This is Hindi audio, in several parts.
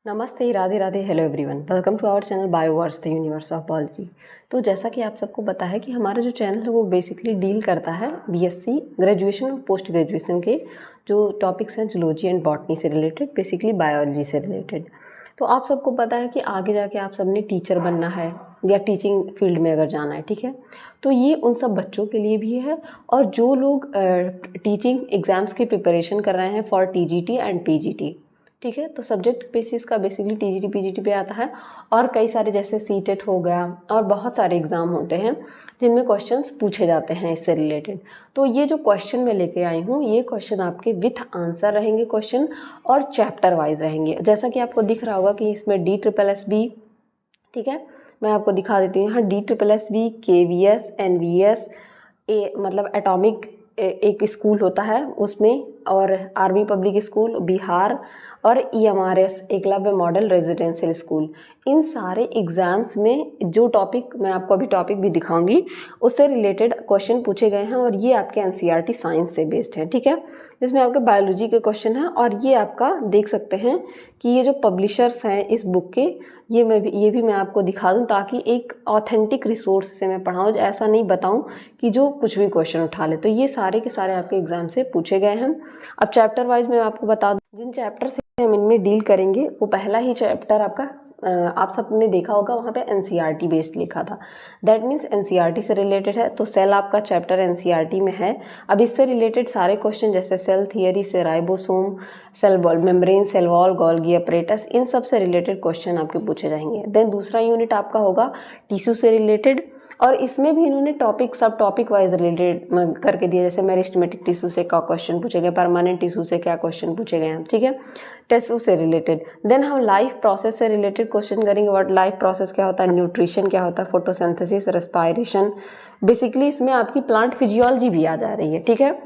नमस्ते, Radhe Radhe, hello everyone, welcome to our channel Bioverse the universe of biology. तो जैसा कि आप सबको पता है कि हमारा जो चैनल है वो बेसिकली डील करता है बीएससी ग्रेजुएशन और पोस्ट ग्रेजुएशन के जो टॉपिक्स हैं जूलॉजी एंड बॉटनी से रिलेटेड, बेसिकली बायोलॉजी से रिलेटेड। तो आप सबको पता है कि आगे जाके आप सबने टीचर बनना है या टीचिंग फील्ड में अगर जाना है, ठीक है। तो ये उन सब बच्चों के लिए भी है और जो लोग टीचिंग एग्ज़ाम्स की प्रिपरेशन कर रहे हैं फॉर टीजीटी एंड पीजीटी, ठीक है। तो सब्जेक्ट बेसिस का बेसिकली टीजीटी पीजीटी पे आता है और कई सारे जैसे सीटेट हो गया और बहुत सारे एग्ज़ाम होते हैं जिनमें क्वेश्चंस पूछे जाते हैं इससे रिलेटेड। तो ये जो क्वेश्चन मैं लेके आई हूँ ये क्वेश्चन आपके विथ आंसर रहेंगे क्वेश्चन और चैप्टर वाइज रहेंगे। जैसा कि आपको दिख रहा होगा कि इसमें DSSB, ठीक है, मैं आपको दिखा देती हूँ यहाँ DSSB, KVS, NVS, मतलब एटॉमिक एक स्कूल होता है उसमें, और आर्मी पब्लिक स्कूल बिहार, और EMRS Eklavya model residential school. इन सारे एग्ज़ाम्स में जो टॉपिक मैं आपको अभी टॉपिक भी दिखाऊंगी उससे रिलेटेड क्वेश्चन पूछे गए हैं और ये आपके NCERT साइंस से बेस्ड है, ठीक है। इसमें आपके बायोलॉजी के क्वेश्चन हैं और ये आपका देख सकते हैं कि ये जो पब्लिशर्स हैं इस बुक के, ये भी मैं आपको दिखा दूं ताकि एक ऑथेंटिक रिसोर्स से मैं पढ़ाऊँ, ऐसा नहीं बताऊं कि जो कुछ भी क्वेश्चन उठा ले। तो ये सारे के सारे आपके एग्जाम से पूछे गए हैं। अब चैप्टर वाइज मैं आपको बता दूं जिन चैप्टर से हम इनमें डील करेंगे वो पहला ही चैप्टर आपका आप सबने देखा होगा वहाँ पे NCERT बेस्ड लिखा था, दैट मीन्स NCERT से रिलेटेड है। तो सेल आपका चैप्टर NCERT में है। अब इससे रिलेटेड सारे क्वेश्चन जैसे सेल थियरी से ribosome, cell wall membrane, cell wall, Golgi apparatus, इन सब से रिलेटेड क्वेश्चन आपके पूछे जाएंगे। देन दूसरा यूनिट आपका होगा टिश्यू से रिलेटेड और इसमें भी इन्होंने टॉपिक सब टॉपिक वाइज रिलेटेड करके दिया। जैसे मेरिस्टेमेटिक टिश्यू से क्या क्वेश्चन पूछे गए, परमानेंट टिश्यू से क्या क्वेश्चन पूछे गए हैं, ठीक है, टिश्यू से रिलेटेड। देन हम लाइफ प्रोसेस से रिलेटेड क्वेश्चन करेंगे। व्हाट लाइफ प्रोसेस क्या होता है, न्यूट्रिशन क्या होता है, फोटोसिंथेसिस, रेस्पायरेशन, बेसिकली इसमें आपकी प्लांट फिजियोलॉजी भी आ जा रही है, ठीक है।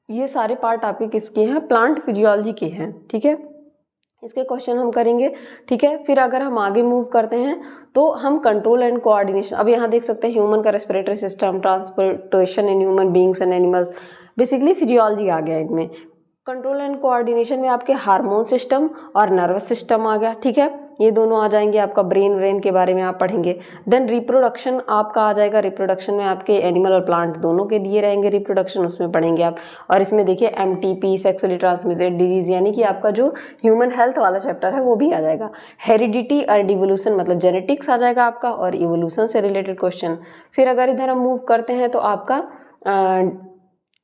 ये सारे पार्ट आपके किसके हैं, प्लांट फिजियोलॉजी के हैं, ठीक है। इसके क्वेश्चन हम करेंगे, ठीक है। फिर अगर हम आगे मूव करते हैं तो हम कंट्रोल एंड कोऑर्डिनेशन, अब यहाँ देख सकते हैं ह्यूमन का respiratory system, transportation in human beings and animals, basically physiology आ गया इनमें। कंट्रोल एंड कोऑर्डिनेशन में आपके हार्मोन सिस्टम और नर्वस सिस्टम आ गया, ठीक है, ये दोनों आ जाएंगे। आपका ब्रेन के बारे में आप पढ़ेंगे। देन रिप्रोडक्शन आपका आ जाएगा, रिप्रोडक्शन में आपके एनिमल और प्लांट दोनों के दिए रहेंगे रिप्रोडक्शन, उसमें पढ़ेंगे आप। और इसमें देखिए MTP, सेक्सुअली ट्रांसमिटेड डिजीज, यानी कि आपका जो ह्यूमन हेल्थ वाला चैप्टर है वो भी आ जाएगा। हेरिडिटी और डिवोल्यूशन मतलब जेनेटिक्स आ जाएगा आपका, और इवोल्यूशन से रिलेटेड क्वेश्चन। फिर अगर इधर हम मूव करते हैं तो आपका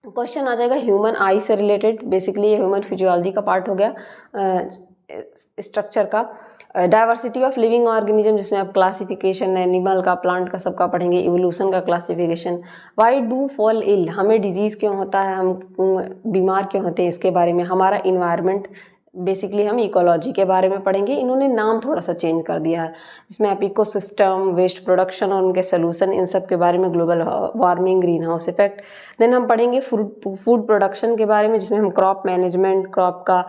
क्वेश्चन आ जाएगा ह्यूमन आई से रिलेटेड, बेसिकली ये ह्यूमन फिजियोलॉजी का पार्ट हो गया स्ट्रक्चर का। डाइवर्सिटी ऑफ लिविंग ऑर्गेनिज्म, जिसमें आप क्लासिफिकेशन एनिमल का, प्लांट का, सबका पढ़ेंगे। इवोल्यूशन का classification. Why do fall ill, हमें डिजीज़ क्यों होता है, हम बीमार क्यों होते हैं, इसके बारे में। हमारा इन्वायरमेंट, बेसिकली हम इकोलॉजी के बारे में पढ़ेंगे। इन्होंने नाम थोड़ा सा चेंज कर दिया है, इसमें आप इकोसिस्टम, वेस्ट प्रोडक्शन और उनके सोल्यूशन, इन सब के बारे में, global warming, greenhouse effect. Then हम पढ़ेंगे फूड प्रोडक्शन के बारे में, जिसमें हम क्रॉप मैनेजमेंट, क्रॉप का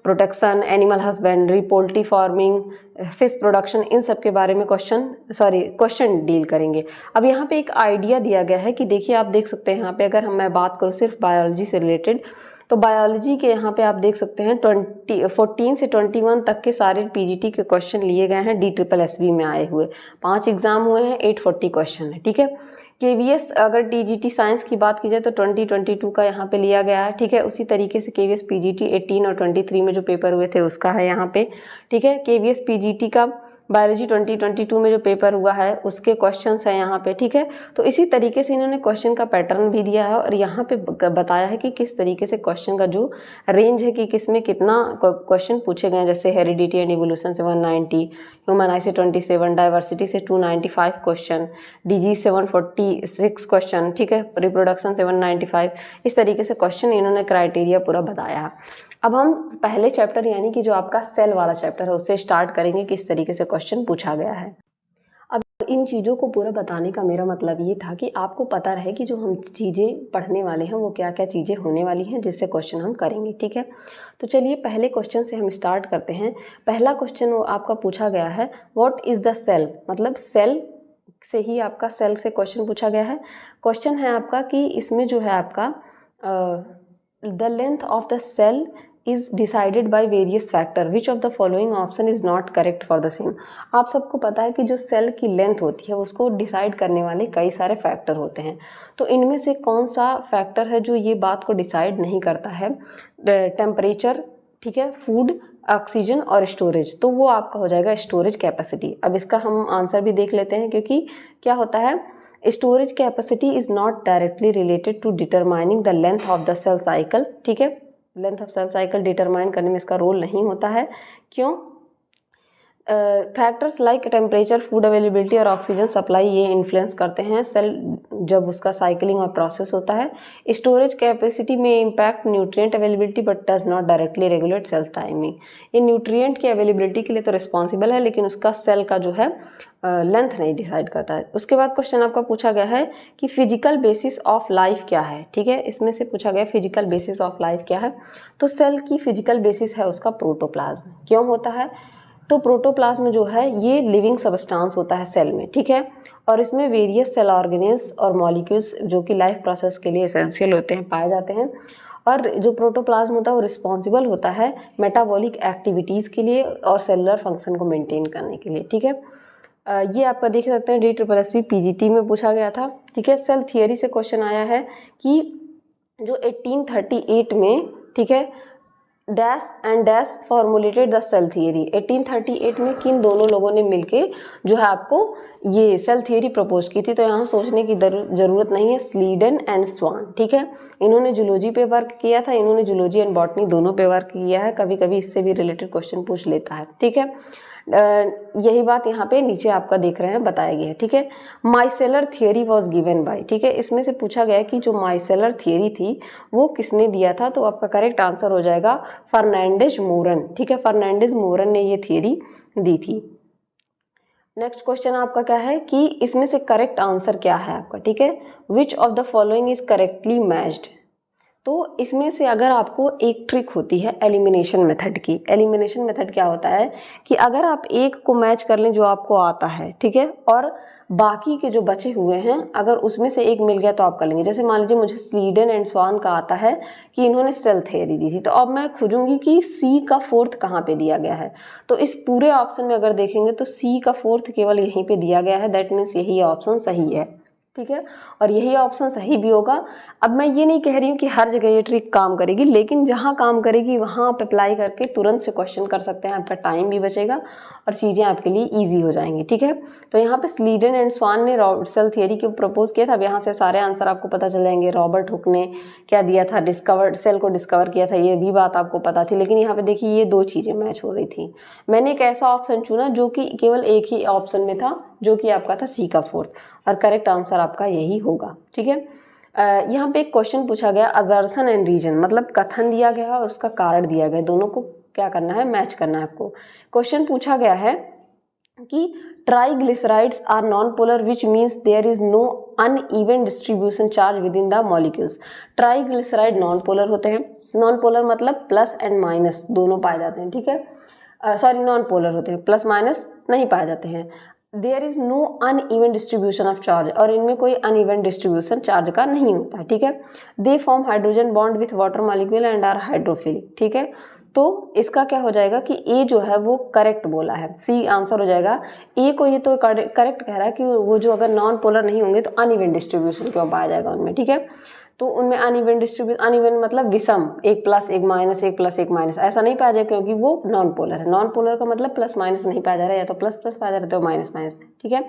protection, animal husbandry, poultry farming, fish production, इन सब के बारे में क्वेश्चन डील करेंगे। अब यहाँ पे एक आइडिया दिया गया है कि देखिए, आप देख सकते हैं यहाँ पे, अगर मैं बात करूँ सिर्फ बायोलॉजी से रिलेटेड, तो बायोलॉजी के यहाँ पे आप देख सकते हैं 14 से 21 तक के सारे पीजीटी के क्वेश्चन लिए गए हैं DSSB में आए हुए। 5 एग्जाम हुए हैं, 840 क्वेश्चन है, ठीक है। KVS अगर TGT साइंस की बात की जाए तो 2022 का यहाँ पे लिया गया है, ठीक है। उसी तरीके से KVS PGT 18 और 23 में जो पेपर हुए थे उसका है यहाँ पे, ठीक है। KVS PGT का बायोलॉजी 2022 में जो पेपर हुआ है उसके क्वेश्चंस हैं यहाँ पे, ठीक है। तो इसी तरीके से इन्होंने क्वेश्चन का पैटर्न भी दिया है और यहाँ पे बताया है कि किस तरीके से क्वेश्चन का जो रेंज है कि किस में कितना क्वेश्चन पूछे गए हैं। जैसे हेरिडिटी एंड इवोल्यूशन से 190, ह्यूमन आई से 27, डाइवर्सिटी से 295 क्वेश्चन, डिजीज से 146 क्वेश्चन, ठीक है, रिप्रोडक्शन से 195। इस तरीके से क्वेश्चन इन्होंने क्राइटेरिया पूरा बताया है। अब हम पहले चैप्टर यानी कि जो आपका सेल वाला चैप्टर है उससे स्टार्ट करेंगे, किस तरीके से क्वेश्चन पूछा गया है। अब इन चीज़ों को पूरा बताने का मेरा मतलब ये था कि आपको पता रहे कि जो हम चीज़ें पढ़ने वाले हैं वो क्या क्या चीज़ें होने वाली हैं जिससे क्वेश्चन हम करेंगे, ठीक है। तो चलिए पहले क्वेश्चन से हम स्टार्ट करते हैं। पहला क्वेश्चन वो आपका पूछा गया है, व्हाट इज़ द सेल, मतलब सेल से ही आपका सेल से क्वेश्चन पूछा गया है। क्वेश्चन है आपका कि इसमें जो है आपका the length of the cell is decided by various factor, which of the following option is not correct for the same. आप सबको पता है कि जो सेल की लेंथ होती है उसको डिसाइड करने वाले कई सारे फैक्टर होते हैं, तो इनमें से कौन सा फैक्टर है जो ये बात को डिसाइड नहीं करता है? टेम्परेचर, ठीक है, फूड, ऑक्सीजन और स्टोरेज। तो वो आपका हो जाएगा स्टोरेज कैपेसिटी। अब इसका हम आंसर भी देख लेते हैं, क्योंकि क्या होता है, storage capacity is not directly related to determining the length of the cell cycle, ठीक है, length of cell cycle determine करने में इसका रोल नहीं होता है। क्यों? Factors like temperature, food availability और ऑक्सीजन सप्लाई ये इन्फ्लुएंस करते हैं सेल जब उसका साइकिलिंग और प्रोसेस होता है। स्टोरेज कैपेसिटी में impact nutrient availability but does not directly regulate cell timing. ये न्यूट्रिएंट की अवेलेबिलिटी के लिए तो रिस्पॉन्सिबल है, लेकिन उसका सेल का जो है लेंथ नहीं डिसाइड करता है। उसके बाद क्वेश्चन आपका पूछा गया है कि फिजिकल बेसिस ऑफ लाइफ क्या है, ठीक है, इसमें से पूछा गया फिजिकल बेसिस ऑफ लाइफ क्या है। तो सेल की फिजिकल बेसिस है उसका प्रोटोप्लाज्म। क्यों होता है? तो प्रोटोप्लाज्म जो है ये लिविंग सबस्टांस होता है सेल में, ठीक है, और इसमें वेरियस सेल ऑर्गेनेल्स और मॉलिक्यूल्स जो कि लाइफ प्रोसेस के लिए एसेंशियल होते हैं पाए जाते हैं। और जो प्रोटोप्लाज्म होता है वो रिस्पॉन्सिबल होता है मेटाबॉलिक एक्टिविटीज़ के लिए और सेलुलर फंक्शन को मेंटेन करने के लिए, ठीक है। ये आपका देख सकते हैं DSSP PGT में पूछा गया था, ठीक है। सेल थियरी से क्वेश्चन आया है कि जो 1838 में, ठीक है, dash and dash formulated the cell theory. 1838 में किन दोनों लोगों ने मिलके जो है आपको ये सेल थियरी प्रपोज की थी? तो यहाँ सोचने की ज़रूरत नहीं है, स्लीडन एंड स्वान, ठीक है। इन्होंने जूलॉजी पे वर्क किया था, इन्होंने जूलॉजी एंड बॉटनी दोनों पे वर्क किया है, कभी कभी इससे भी रिलेटेड क्वेश्चन पूछ लेता है, ठीक है। यही बात यहाँ पे नीचे आपका देख रहे हैं बताया गया है, ठीक है। Micellar theory was given by, ठीक है, इसमें से पूछा गया है कि जो माइसेलर थियरी थी वो किसने दिया था? तो आपका करेक्ट आंसर हो जाएगा फर्नांडिस मोरन, ठीक है, फर्नांडिस मोरन ने ये थियरी दी थी। नेक्स्ट क्वेश्चन आपका क्या है कि इसमें से करेक्ट आंसर क्या है आपका, ठीक है, विच of the following is correctly matched. तो इसमें से अगर आपको एक ट्रिक होती है एलिमिनेशन मेथड की। एलिमिनेशन मेथड क्या होता है कि अगर आप एक को मैच कर लें जो आपको आता है, ठीक है, और बाकी के जो बचे हुए हैं अगर उसमें से एक मिल गया तो आप कर लेंगे। जैसे मान लीजिए मुझे स्लीडन एंड स्वान का आता है कि इन्होंने सेल थ्योरी दी थी, तो अब मैं खोजूंगी कि सी का फोर्थ कहाँ पे दिया गया है। तो इस पूरे ऑप्शन में अगर देखेंगे तो सी का फोर्थ केवल यहीं पे दिया गया है, दैट मीन्स यही ऑप्शन सही है, ठीक है, और यही ऑप्शन सही भी होगा। अब मैं ये नहीं कह रही हूँ कि हर जगह ये ट्रिक काम करेगी, लेकिन जहाँ काम करेगी वहाँ आप अप्लाई करके तुरंत से क्वेश्चन कर सकते हैं, आपका टाइम भी बचेगा और चीज़ें आपके लिए इजी हो जाएंगी, ठीक है। तो यहाँ पे स्लीडन एंड स्वान ने सेल थियरी को प्रपोज किया था। अब यहाँ से सारे आंसर आपको पता चल जाएंगे। रॉबर्ट हुक ने क्या दिया था? डिस्कवर्ड सेल को डिस्कवर किया था, ये भी बात आपको पता थी। लेकिन यहाँ पे देखिए ये दो चीज़ें मैच हो रही थी। मैंने एक ऐसा ऑप्शन चुना जो कि केवल एक ही ऑप्शन में था, जो कि आपका था सी का फोर्थ, और करेक्ट आंसर आपका यही होगा, ठीक है। यहाँ पे एक क्वेश्चन पूछा गया, असर्शन एंड रीजन, मतलब कथन दिया गया और उसका कारण दिया गया, दोनों को क्या करना है? मैच करना है आपको। क्वेश्चन पूछा गया है कि triglycerides are non polar which means there is no uneven distribution charge with in the molecules. Triglyceride non polar होते हैं। नॉन पोलर मतलब प्लस एंड माइनस दोनों पाए जाते हैं, ठीक है। सॉरी, नॉन पोलर होते हैं, प्लस माइनस नहीं पाए जाते हैं। There is no uneven distribution of charge, और इनमें कोई अनइवन डिस्ट्रीब्यूशन चार्ज का नहीं होता है, ठीक है। They form hydrogen bond with water molecule and are hydrophilic, ठीक है। तो इसका क्या हो जाएगा कि ए जो है वो करेक्ट बोला है, सी आंसर हो जाएगा। ए को ये तो करेक्ट कह रहा है कि वो जो अगर नॉन पोलर नहीं होंगे तो अनइवन डिस्ट्रीब्यूशन क्यों पाया जाएगा उनमें, ठीक है। तो उनमें अनइवन मतलब विषम, एक प्लस एक माइनस, एक प्लस एक माइनस, ऐसा नहीं पाया जाएगा क्योंकि वो नॉन पोलर है। नॉन पोलर का मतलब प्लस माइनस नहीं पाया जा रहा है, या तो प्लस प्लस पाया जा रहा है तो माइनस माइनस, ठीक है।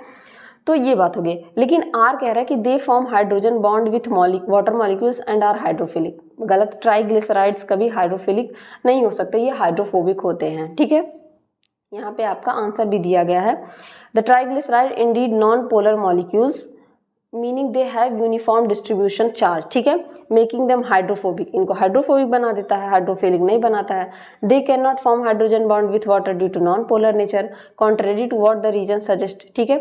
तो ये बात हो गई। लेकिन आर कह रहा है कि they form hydrogen bond with water molecules and are hydrophilic. गलत, ट्राइग्लिसराइड्स कभी हाइड्रोफिलिक नहीं हो सकते, ये हाइड्रोफोबिक होते हैं, ठीक है। यहाँ पे आपका आंसर भी दिया गया है, the triglyceride indeed non polar molecules meaning they have uniform distribution charge, ठीक है, मेकिंग देम हाइड्रोफोबिक, इनको हाइड्रोफोबिक बना देता है, हाइड्रोफिलिक नहीं बनाता है। They can not form hydrogen bond with water due to non polar nature contrary to what the reason suggest, ठीक है।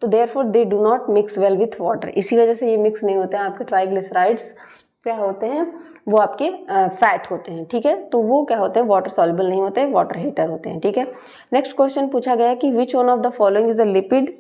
तो therefore they do not mix well with water, इसी वजह से ये मिक्स नहीं होते हैं। आपके ट्राइग्लिसराइड्स क्या होते हैं? वो आपके फैट होते हैं, ठीक है। तो वो क्या होते हैं? वाटर सॉल्युबल नहीं होते, वाटर हीटर होते हैं, ठीक है। नेक्स्ट क्वेश्चन पूछा गया कि which one of the following is the lipid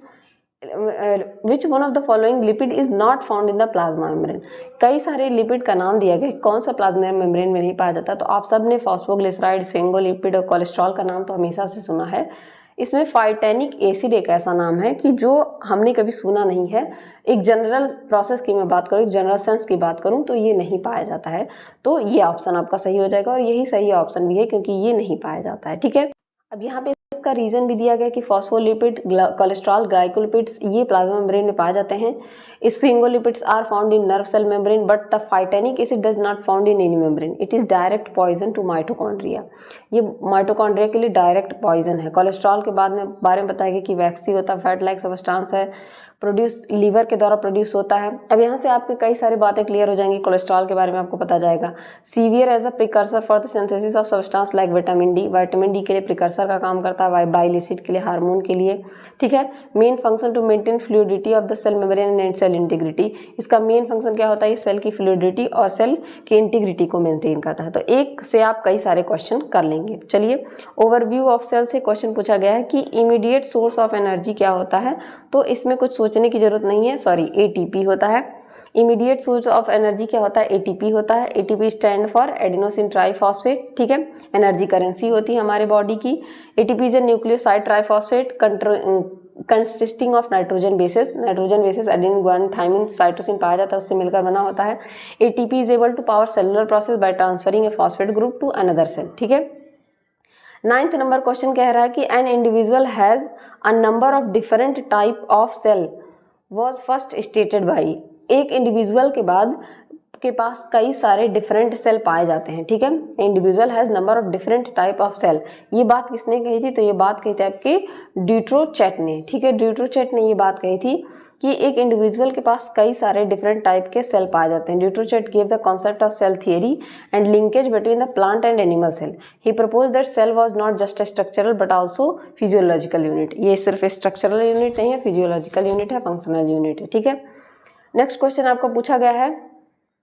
which one of the following lipid is not found in the plasma membrane. कई सारे लिपिड का नाम दिया गया, कौन सा प्लाज्मा मेम्ब्रेन में नहीं पाया जाता। तो आप सब ने फॉस्फोग्लिसराइड, स्फिंगोलिपिड और कोलेस्ट्रॉल का नाम तो हमेशा से सुना है। इसमें फाइटेनिक एसिड एक ऐसा नाम है कि जो हमने कभी सुना नहीं है। एक जनरल प्रोसेस की मैं बात करूँ, एक जनरल सेंस की बात करूँ तो ये नहीं पाया जाता है। तो ये ऑप्शन आपका सही हो जाएगा और यही सही ऑप्शन भी है क्योंकि ये नहीं पाया जाता है। ठीक है, अब यहाँ पे इसका रीजन भी दिया गया कि फॉस्फोलिपिड, कोलेस्ट्रॉल, ग्लाइकोलिपिड्स ये प्लाज्मा मेम्ब्रेन में पाए जाते हैं। Sphingolipids are found in nerve cell membrane but the phytanic acid does not found in any membrane, it is direct poison to mitochondria. ये माइटोकॉन्ड्रिया के लिए डायरेक्ट पॉइजन है। कोलेस्ट्रॉल के बारे में बताया गया कि वैक्सी होता है, फैट लाइक सब्सटेंस है, प्रोड्यूस लीवर के द्वारा प्रोड्यूस होता है। अब यहाँ से आपके कई सारी बातें क्लियर हो जाएंगी। कोलेस्ट्रॉल के बारे में आपको पता जाएगा। Severe as a precursor for the synthesis of substance like vitamin D, vitamin D के लिए प्रिकर्सर का काम करता है, बाइल एसिड के लिए, हार्मोन के लिए। ठीक है, main function to maintain fluidity of the cell membrane and cell integrity. इसका मेन फंक्शन क्या होता है? सेल की फ्लूइडिटी और सेल की इंटीग्रिटी को मेंटेन करता है। तो एक से आप कई सारे क्वेश्चन कर लेंगे। चलिए, ओवरव्यू ऑफ सेल से क्वेश्चन पूछा गया है कि इमीडिएट सोर्स ऑफ एनर्जी क्या होता है। तो इसमें कुछ सोचने की जरूरत नहीं है, सॉरी, एटीपी होता है। इमीडिएट सोर्स ऑफ एनर्जी क्या होता है? एटीपी होता है। ATP stand for adenosine triphosphate. ठीक है, एनर्जी करेंसी होती है हमारे बॉडी की। ATP is a nucleoside triphosphate consisting of nitrogen bases. Nitrogen bases adenine, guanine, thymine, cytosine पाया जाता है, उससे मिलकर बना होता है। ATP is able to power cellular process by transferring a phosphate group to another cell. ठीक है, 9th नंबर क्वेश्चन कह रहा है कि an individual has a number of different type of cell was first stated by. एक इंडिविजुअल के पास कई सारे डिफरेंट सेल पाए जाते हैं। ठीक है, individual has number of different type of cell. ये बात किसने कही थी? तो ये बात कही थी आपके ड्यूट्रोचैट ने। ठीक है, ड्यूट्रोचैट ने ये बात कही थी कि एक इंडिविजुअल के पास कई सारे डिफरेंट टाइप के सेल पाए जाते हैं। Dutrochet give the concept of cell theory and linkage between the plant and animal cell. He propose that cell was not just a structural but also physiological unit. ये सिर्फ स्ट्रक्चरल यूनिट नहीं है, फिजियोलॉजिकल यूनिट है, फंक्शनल यूनिट है। ठीक है, नेक्स्ट क्वेश्चन आपका पूछा गया है,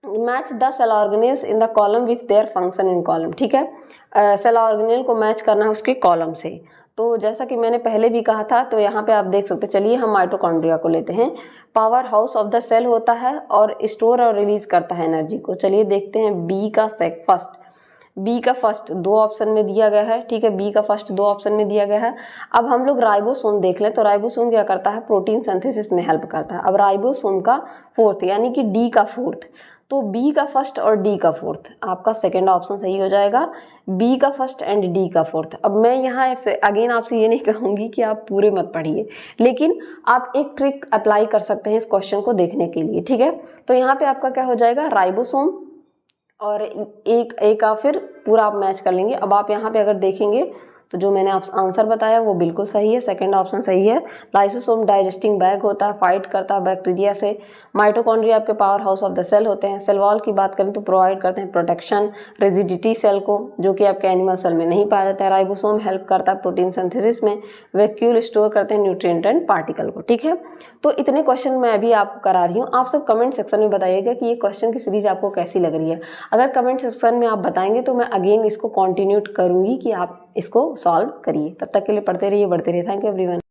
match the cell organelles in the column with their function in column. ठीक है, सेल ऑर्गेनेल को मैच करना है उसके कॉलम से। तो जैसा कि मैंने पहले भी कहा था, तो यहाँ पे आप देख सकते हैं। चलिए हम माइटोकॉन्ड्रिया को लेते हैं। Power house of the cell होता है और स्टोर और रिलीज करता है एनर्जी को। चलिए देखते हैं बी का फर्स्ट 2 ऑप्शन में दिया गया है। ठीक है, बी का फर्स्ट 2 ऑप्शन में दिया गया है। अब हम लोग राइबोसोम देख लें तो राइबोसोम क्या करता है? प्रोटीन सिंथेसिस में हेल्प करता है। अब राइबोसोम का 4th यानी कि डी का 4th, तो बी का फर्स्ट और डी का 4th आपका सेकंड ऑप्शन सही हो जाएगा। बी का फर्स्ट एंड डी का 4th। अब मैं यहाँ अगेन आपसे ये नहीं कहूँगी कि आप पूरे मत पढ़िए, लेकिन आप एक ट्रिक अप्लाई कर सकते हैं इस क्वेश्चन को देखने के लिए। ठीक है, तो यहाँ पे आपका क्या हो जाएगा? राइबोसोम और एक का फिर पूरा आप मैच कर लेंगे। अब आप यहाँ पे अगर देखेंगे तो जो मैंने आंसर बताया वो बिल्कुल सही है, सेकंड ऑप्शन सही है। लाइसोसोम डाइजेस्टिंग बैग होता है, फाइट करता है बैक्टीरिया से। माइटोकॉन्ड्रिया आपके power house of the cell होते हैं। सेल वॉल की बात करें तो प्रोवाइड करते हैं प्रोटेक्शन, रिजिडिटी सेल को, जो कि आपके एनिमल सेल में नहीं पाया जाता है। राइबोसोम हेल्प करता है प्रोटीन सिंथेसिस में। वैक्यूल स्टोर करते हैं न्यूट्रिएंट एंड पार्टिकल को। ठीक है, तो इतने क्वेश्चन मैं अभी आपको करा रही हूँ। आप सब कमेंट सेक्शन में बताइएगा कि ये क्वेश्चन की सीरीज आपको कैसी लग रही है। अगर कमेंट सेक्शन में आप बताएंगे तो मैं अगेन इसको कंटिन्यू करूँगी कि आप इसको सॉल्व करिए। तब तक के लिए पढ़ते रहिए, बढ़ते रहिए। Thank you everyone.